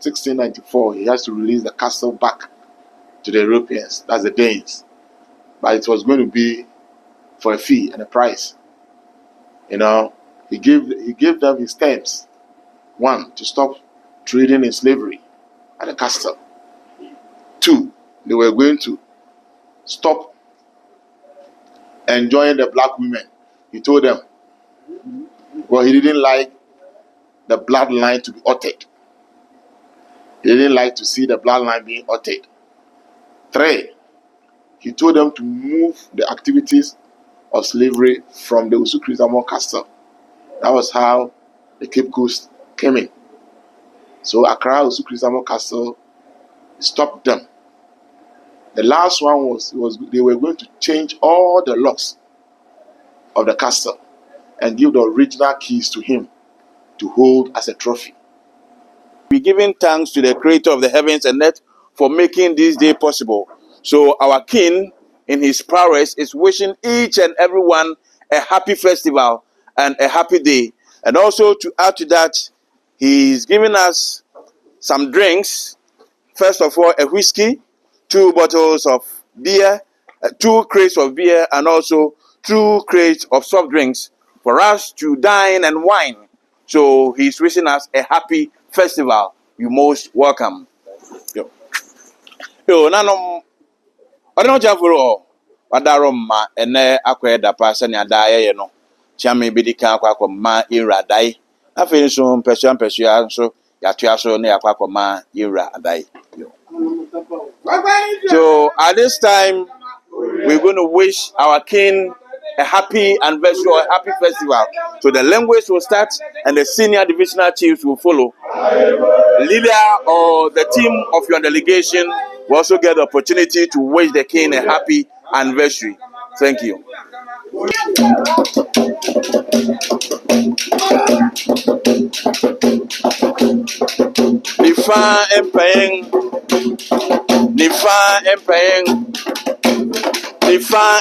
1694, he has to release the castle back to the Europeans, that's the Danes. But it was going to be for a fee and a price. You know, he gave them his terms. 1, to stop trading in slavery at the castle. 2, they were going to stop enjoying the black women. He told them, well, he didn't like the bloodline to be altered. He didn't like to see the bloodline being altered. 3, he told them to move the activities of slavery from the 𝐻𝐸𝐴 castle. That was how the Cape Coast came in. So Accra 𝐻𝐸𝐴 castle stopped them. The last one was they were going to change all the locks of the castle and give the original keys to him to hold as a trophy. We're giving thanks to the creator of the heavens and earth for making this day possible. So our king, in his prowess, is wishing each and everyone a happy festival and a happy day. And also to add to that, he's giving us some drinks. First of all, a whiskey, 2 bottles of beer, 2 crates of beer, and also 2 crates of soft drinks for us to dine and wine. So he's wishing us a happy festival. You're most welcome. Yo, nanom. I don't have all. Adaroma ene akweda pa ne adaye no. Chiame bidika akwa ira dai. Afei so mpesua so yatua so ne akwa ira adai. So at this time we're going to wish our king a happy anniversary or a happy festival. So the language will start and the senior divisional chiefs will follow. Leader or the team of your delegation will also get the opportunity to wish the king a happy anniversary. Thank you. Nifa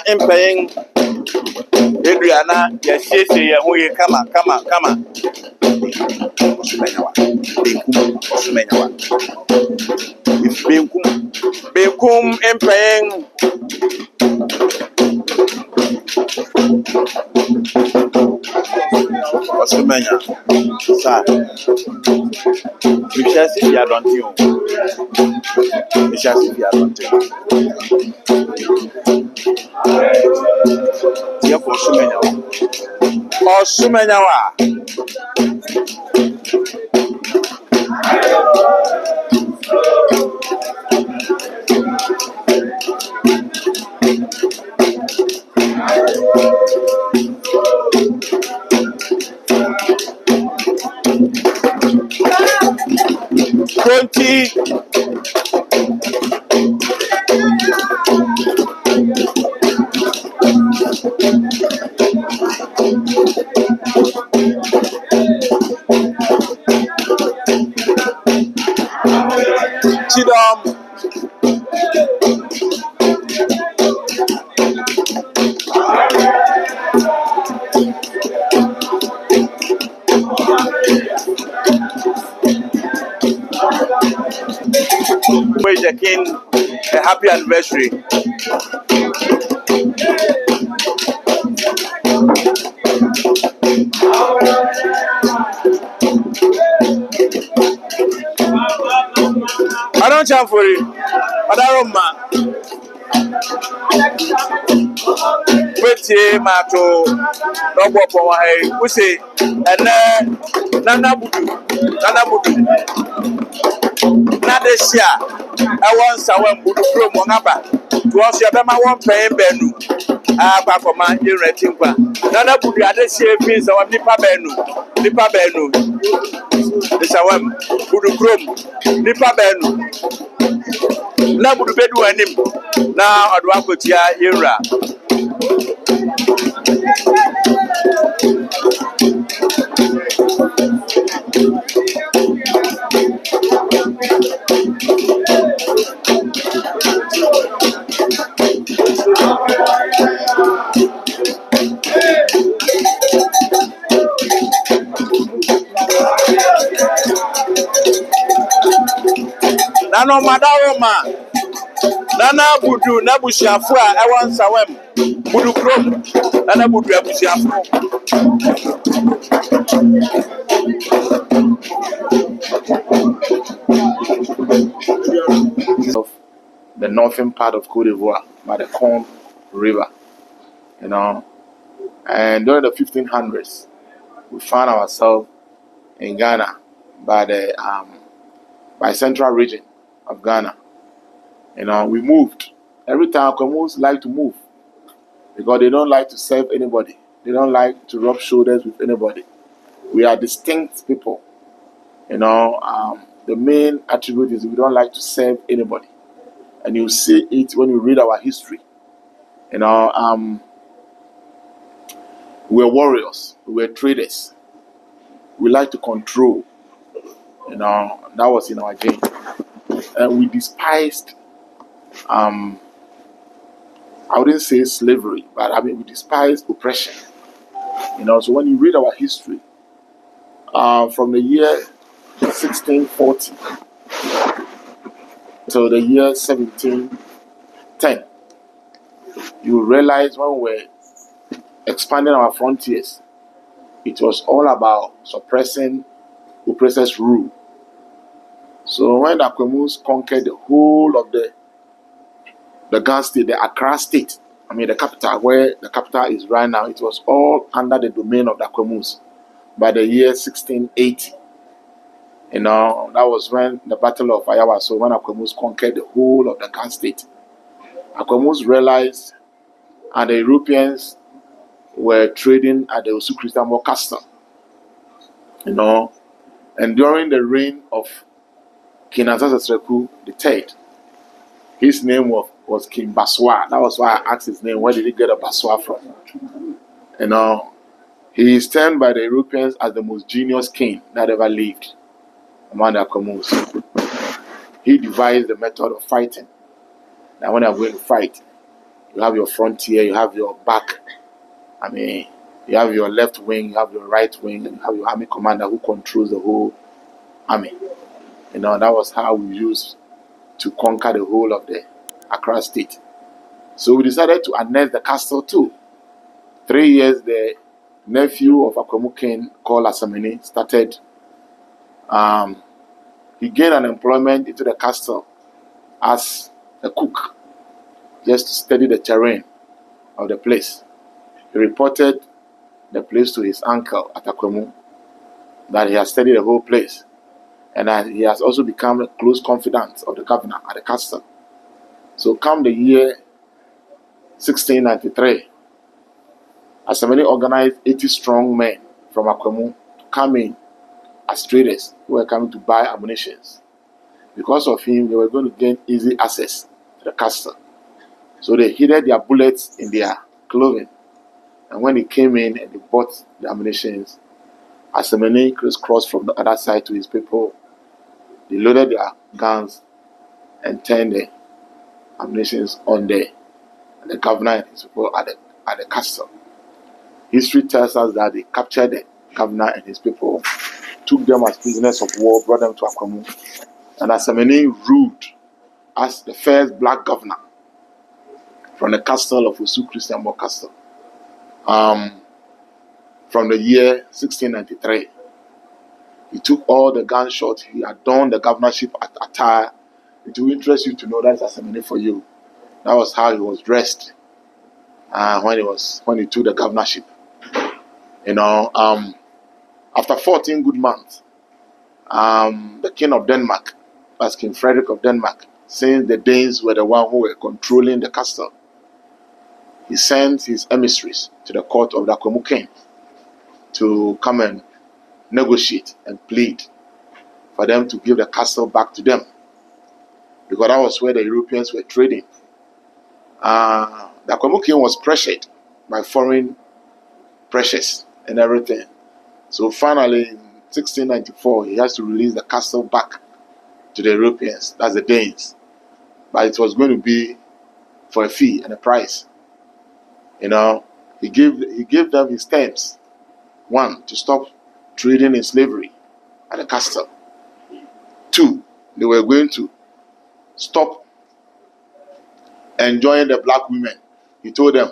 empaying Adriana, yes, 𝐻𝐸𝐴 kama. Bekum empaying Osumenya. Sir, we shall see the Adontion. We shall see the Adontion. Dear Osumenya. Wish the king a happy anniversary. I don't jump for it. Wait, Mato, no more for my we say, and Nana Budu. Nadesia, I want someone who do Monaba. To us, your Bama won't pay Benu. Back for my generating. Nana Budu, I say, means our Nipa Benu. The Sawam, Budu Chrome, Nipa Benu. Nabudu Bedu and him. Now, 𝐻𝐸𝐴 era. Ano Madaroma Nana Budu Nabusiafua Ewan Sawem Budu Krom Nana Budu Abusiafua of the northern part of Côte d'Ivoire by the Congo River, you know. And during the 1500s, we found ourselves in Ghana by the central region of Ghana. You know, we moved. Every time Akwamus like to move because they don't like to serve anybody. They don't like to rub shoulders with anybody. We are distinct people. You know, the main attribute is we don't like to serve anybody. And you see it when you read our history. You know, we were warriors. We were traders. We like to control. You know, that was in our gene. And we despised, I wouldn't say slavery, but I mean, we despised oppression. You know, so when you read our history, from the year 1640 to the year 1710, you realize when we were expanding our frontiers, it was all about suppressing oppressors' rule. So when the Akwamus conquered the whole of the Ghana state, the Accra state, I mean the capital, where the capital is right now, it was all under the domain of the Akwamus by the year 1680. You know, that was when the Battle of Ayawa, so when Akwamus conquered the whole of the Ghana state. Akwamus realized, and the Europeans were trading at the 𝐊𝐤𝐴𝐻𝐿 castle. You know, and during the reign of King Yaa Ansaa Royal Family, his name was King Baswa. That was why I asked his name. Where did he get a Baswa from? You know, he is termed by the Europeans as the most genius king that ever lived among the Akwamus. He devised the method of fighting. Now, when you're going to fight, you have your frontier, you have your back. I mean, you have your left wing, you have your right wing, and you have your army commander who controls the whole army. You know, that was how we used to conquer the whole of the Accra state. So we decided to annex the castle too. 3 years, the nephew of Akwamu king called Asamani started. He gained an employment into the castle as a cook, just to study the terrain of the place. He reported the place to his uncle at Akwamu, that he has studied the whole place, and that he has also become a close confidant of the governor at the castle. So come the year 1693, Asamani organized 80 strong men from Akwamu to come in as traders who were coming to buy ammunition. Because of him, they were going to gain easy access to the castle. So they hid their bullets in their clothing. And when he came in and they bought the ammunition, Asamani crisscrossed from the other side to his people. They loaded their guns and turned the ammunition on the governor and his people at the castle. History tells us that they captured the governor and his people, took them as prisoners of war, brought them to Akwamu. And Asamani ruled as the first black governor from the castle of 𝐊𝐤𝐴𝐻𝐿 Castle. From the year 1693. He took all the gunshots, he adorned the governorship attire. It will interest you to know that's Asamani for you. That was how he was dressed when he took the governorship. You know, after 14 good months, the king of Denmark, that's King Frederick of Denmark, since the Danes were the one who were controlling the castle, he sent his emissaries to the court of the Akwamu king to come and negotiate and plead for them to give the castle back to them, because that was where the Europeans were trading. The Akwamu king was pressured by foreign pressures and everything. So finally, in 1694, he has to release the castle back to the Europeans, that's the Danes. But it was going to be for a fee and a price. You know, he gave them his terms. 1, to stop trading in slavery at the castle. 2, they were going to stop enjoying the black women. He told them,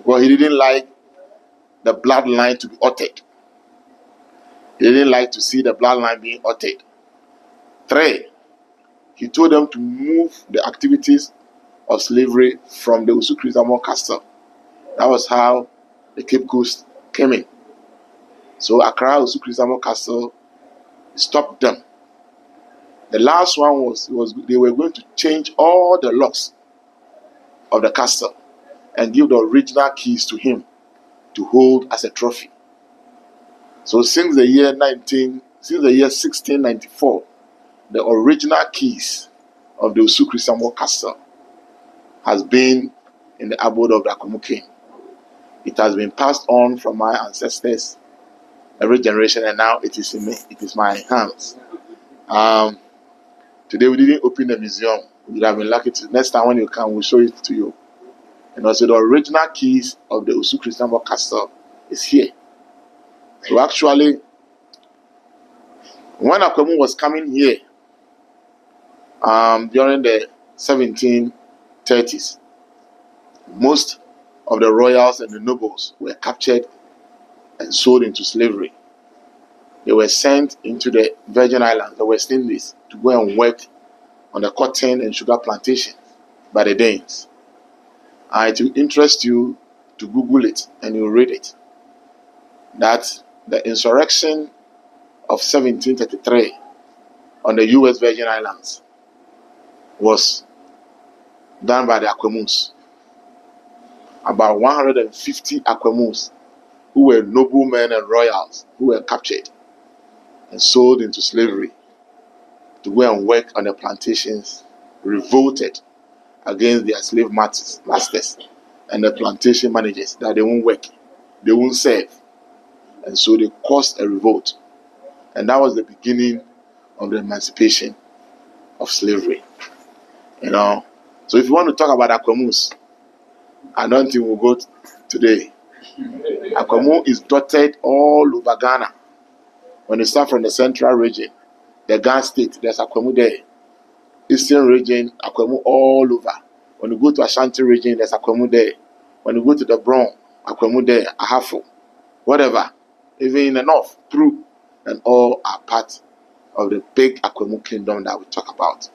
well, he didn't like the bloodline to be altered. He didn't like to see the bloodline being altered. 3, he told them to move the activities of slavery from the 𝐻𝐸𝐴 castle. That was how the Cape Coast came in. So Accra 𝐻𝐸𝐴 castle stopped them. The last one was they were going to change all the locks of the castle and give the original keys to him to hold as a trophy. So since the year 1694, the original keys of the 𝐻𝐸𝐴 castle has been in the abode of the Akwamu king. It has been passed on from my ancestors every generation, and now it is in me. It is my hands. Today we didn't open the museum. We would have been lucky to. Next time when you come, we'll show it to you. And also the original keys of the 𝐻𝐸𝐴 castle is here. So actually, when Akwamu was coming here during the 1730s, most of the royals and the nobles were captured and sold into slavery. They were sent into the Virgin Islands, the West Indies, to go and work on the cotton and sugar plantations by the Danes. It will interest you to Google it and you'll read it. That the insurrection of 1733 on the U.S. Virgin Islands was done by the Akwamus. About 150 Akwamus who were noblemen and royals who were captured and sold into slavery to go and work on the plantations, revolted against their slave masters and the plantation managers that they won't work, they won't serve. And so they caused a revolt. And that was the beginning of the emancipation of slavery. So if you want to talk about Akwamus, I don't think we'll go today. Akwamu is dotted all over Ghana. When you start from the central region, the Ghana state, there's Akwamu there. Eastern region, Akwamu all over. When you go to Ashanti region, there's Akwamu there. When you go to the Bronx, Akwamu there, Ahafo, whatever. Even in the north, Peru, and all are part of the big Akwamu kingdom that we talk about.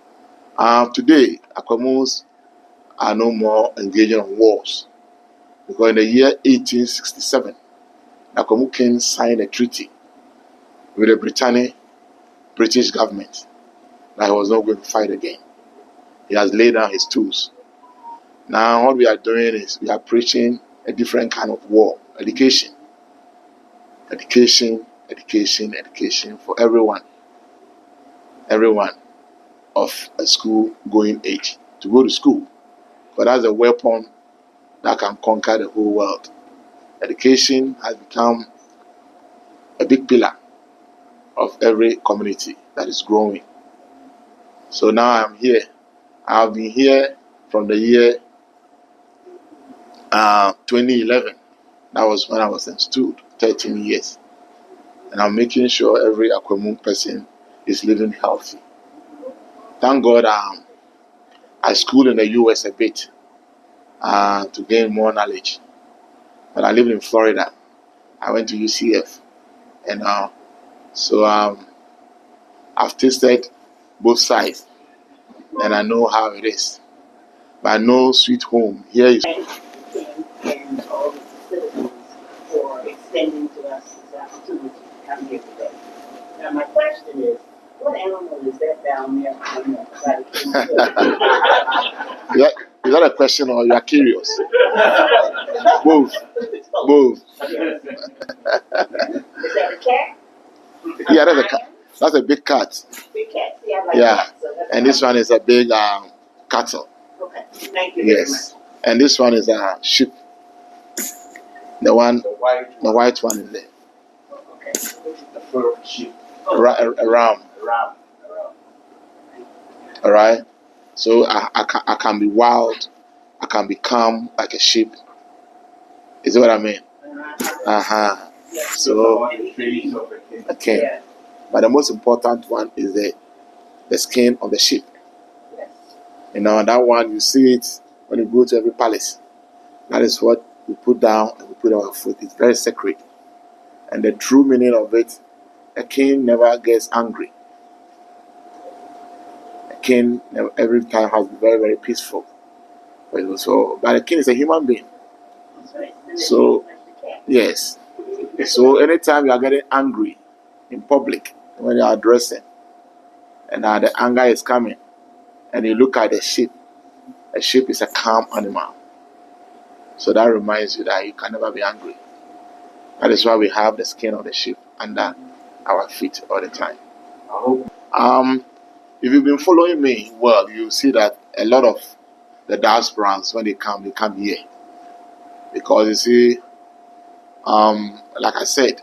Today, Akwamus are no more engaging in wars. Because in the year 1867, the Akwamu king signed a treaty with the British government that he was not going to fight again. He has laid down his tools. Now what we are doing is we are preaching a different kind of war. Education. Education, education, education for everyone. Everyone of a school going age to go to school. But that's a weapon that can conquer the whole world. Education has become a big pillar of every community that is growing. So now I'm here. I've been here from the year 2011. That was when I was in school, 13 years. And I'm making sure every Akwamu person is living healthy. Thank God I schooled in the US a bit to gain more knowledge. But I lived in Florida. I went to UCF. And so I've tasted both sides. And I know how it is. But I know sweet home. Here is. And all the citizens for extending to us this opportunity to come here today. Now my question is, what animal is that down there on the side of Yeah, is that a question or you are curious? Both. Both. Is that a cat? Yeah, that's a cat. That's a big cat. Big cat. See, I like Yeah. cats, so that's And this one is a big cattle. okay. Thank you very much. Yes. And this one is a sheep. The white one is there. Okay. The fur of sheep. A ram. All right. So I can be wild. I can be calm like a sheep. Is that what I mean? So okay. But the most important one is the skin of the sheep. That one, you see it when you go to every palace. That is what we put down and we put our foot. It's very sacred. And the true meaning of it, a king never gets angry. A king every time has been very, very peaceful. But a king is a human being. So, yes. So anytime you are getting angry in public, when you are addressing, and the anger is coming, and you look at the sheep is a calm animal. So that reminds you that you can never be angry. That is why we have the skin of the sheep under our feet all the time. If you've been following me well, you see that a lot of the diasporans, when they come here. Because you see, like I said,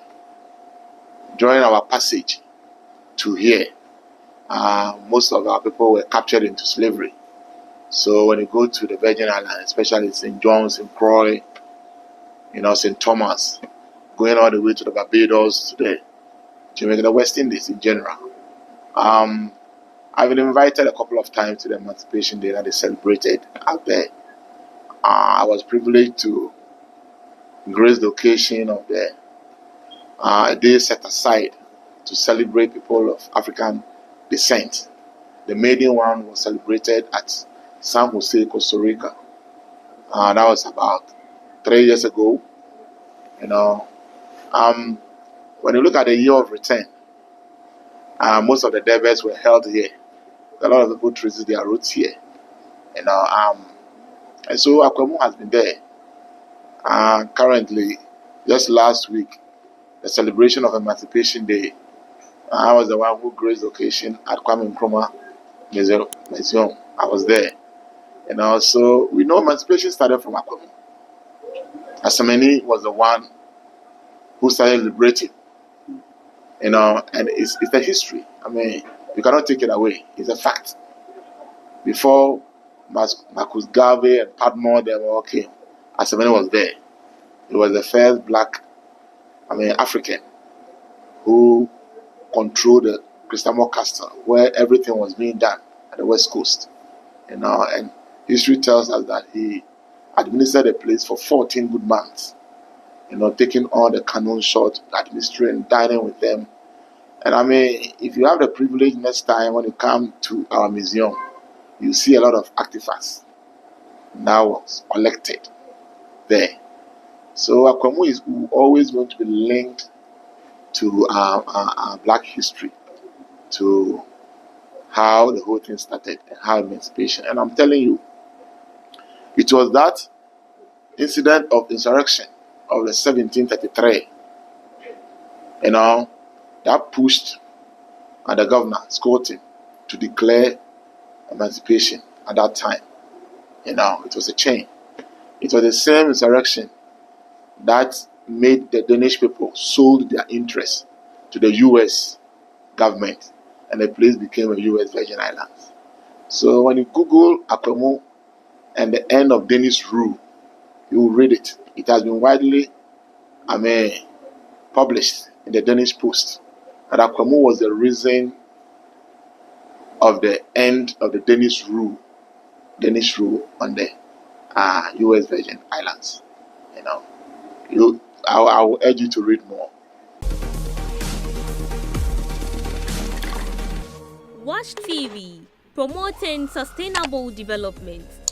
during our passage to here, most of our people were captured into slavery. So when you go to the Virgin Islands, especially St. John's, St. Croix, St. Thomas, going all the way to the Barbados, to the Jamaica, the West Indies in general. I've been invited a couple of times to the Emancipation Day that they celebrated out there. I was privileged to grace the occasion of a day set aside to celebrate people of African descent. The maiden one was celebrated at San Jose, Costa Rica. That was about 3 years ago. When you look at the year of return, most of the debates were held here. A lot of people trace their roots here. And so Akwamu has been there. Currently, just last week, the celebration of Emancipation Day, I was the one who graced the occasion at Kwame Nkrumah Museum. I was there. So we know emancipation started from Akwamu. Asamani was the one who started liberating. And it's the history. I mean, you cannot take it away. It's a fact. Before Marcus Garvey and Padmore, they were okay. Asamani was there. He was the first black, African, who controlled the Christamore Castle, where everything was being done at the West Coast. And history tells us that he administered the place for 14 good months. Taking all the cannon shots, administering, dining with them. And if you have the privilege next time when you come to our museum, you see a lot of artifacts that was collected there. So Akwamu is always going to be linked to our black history, to how the whole thing started and how emancipation. And I'm telling you, it was that incident of insurrection of the 1733, that pushed the governor, Scotland, to declare emancipation at that time. It was a chain. It was the same insurrection that made the Danish people sold their interest to the U.S. government, and the place became a U.S. Virgin Islands. So when you Google Akwamu and the end of Danish rule, you will read it. It has been widely, published in the Danish Post. And Akwamu was the reason of the end of the Danish rule on the U.S. Virgin Islands. I will urge you to read more. Watch TV, promoting sustainable development.